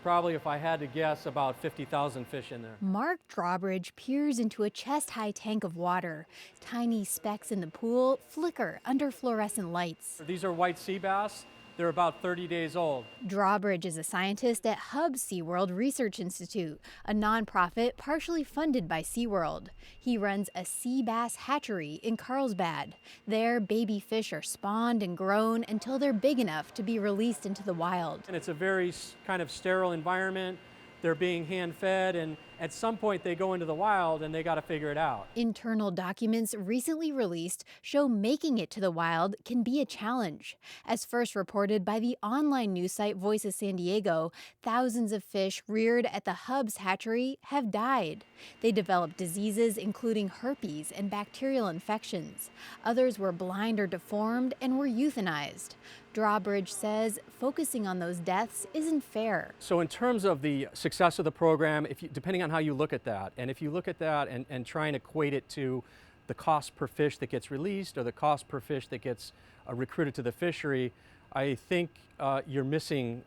probably, if I had to guess, about 50,000 fish in there. Mark Drawbridge peers into a chest-high tank of water. Tiny specks in the pool flicker under fluorescent lights. These are white sea bass. They're about 30 days old. Drawbridge is a scientist at Hub's SeaWorld Research Institute, a nonprofit partially funded by SeaWorld. He runs a sea bass hatchery in Carlsbad. There, baby fish are spawned and grown until they're big enough to be released into the wild. And it's a very kind of sterile environment. They're being hand-fed, and at some point they go into the wild and they got to figure it out. Internal documents recently released show making it to the wild can be a challenge. As first reported by the online news site Voice of San Diego, thousands of fish reared at the Hub's hatchery have died. They developed diseases including herpes and bacterial infections. Others were blind or deformed and were euthanized. Drawbridge says focusing on those deaths isn't fair. So in terms of the success of the program, depending on how you look at that, and if you look at that and try and equate it to the cost per fish that gets released or the cost per fish that gets recruited to the fishery, I think you're missing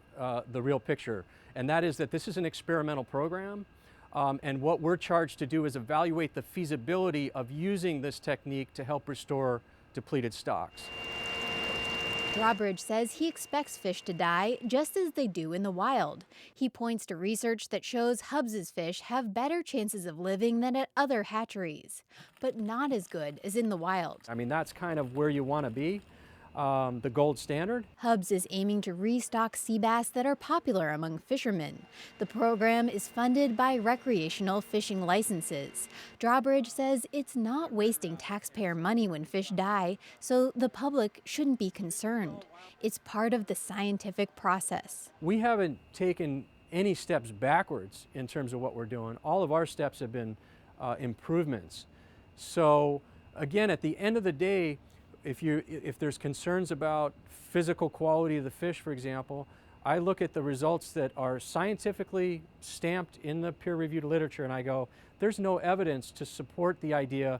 the real picture. And that is that this is an experimental program. And what we're charged to do is evaluate the feasibility of using this technique to help restore depleted stocks. Drawbridge says he expects fish to die just as they do in the wild. He points to research that shows Hub's fish have better chances of living than at other hatcheries, but not as good as in the wild. I mean, that's kind of where you want to be. The gold standard. Hub's is aiming to restock sea bass that are popular among fishermen. The program is funded by recreational fishing licenses. Drawbridge says it's not wasting taxpayer money when fish die, so the public shouldn't be concerned. It's part of the scientific process. We haven't taken any steps backwards in terms of what we're doing. All of our steps have been improvements. So again, at the end of the day, if there's concerns about physical quality of the fish, for example, I look at the results that are scientifically stamped in the peer-reviewed literature and I go, there's no evidence to support the idea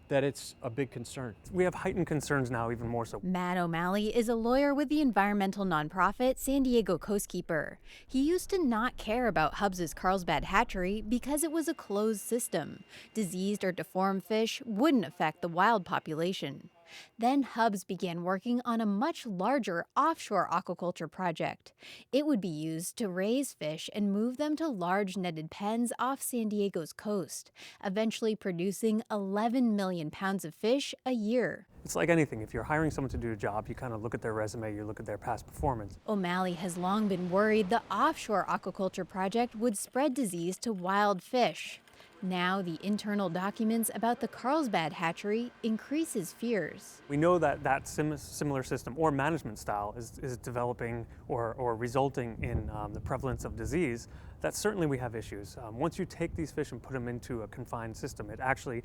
that it's a big concern. We have heightened concerns now, even more so. Matt O'Malley is a lawyer with the environmental nonprofit San Diego Coastkeeper. He used to not care about Hub's Carlsbad hatchery because it was a closed system. Diseased or deformed fish wouldn't affect the wild population. Then Hub's began working on a much larger offshore aquaculture project. It would be used to raise fish and move them to large netted pens off San Diego's coast, eventually producing 11 million pounds of fish a year. It's like anything. If you're hiring someone to do a job, you kind of look at their resume, you look at their past performance. O'Malley has long been worried the offshore aquaculture project would spread disease to wild fish. Now, the internal documents about the Carlsbad hatchery increases fears. We know that similar system or management style is developing or resulting in the prevalence of disease. That certainly we have issues. Once you take these fish and put them into a confined system, it actually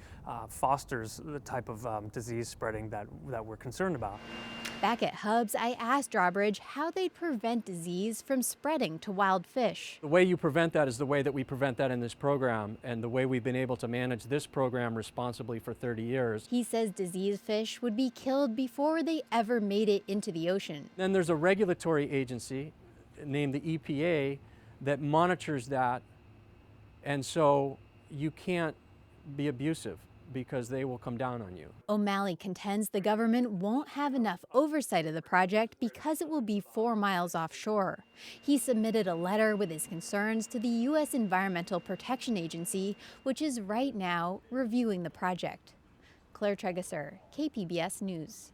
fosters the type of disease spreading that we're concerned about. Back at Hub's, I asked Drawbridge how they'd prevent disease from spreading to wild fish. The way you prevent that is the way that we prevent that in this program and the way we've been able to manage this program responsibly for 30 years. He says diseased fish would be killed before they ever made it into the ocean. Then there's a regulatory agency named the EPA that monitors that, and so you can't be abusive because they will come down on you. O'Malley contends the government won't have enough oversight of the project because it will be 4 miles offshore. He submitted a letter with his concerns to the U.S. Environmental Protection Agency, which is right now reviewing the project. Claire Tregesser, KPBS News.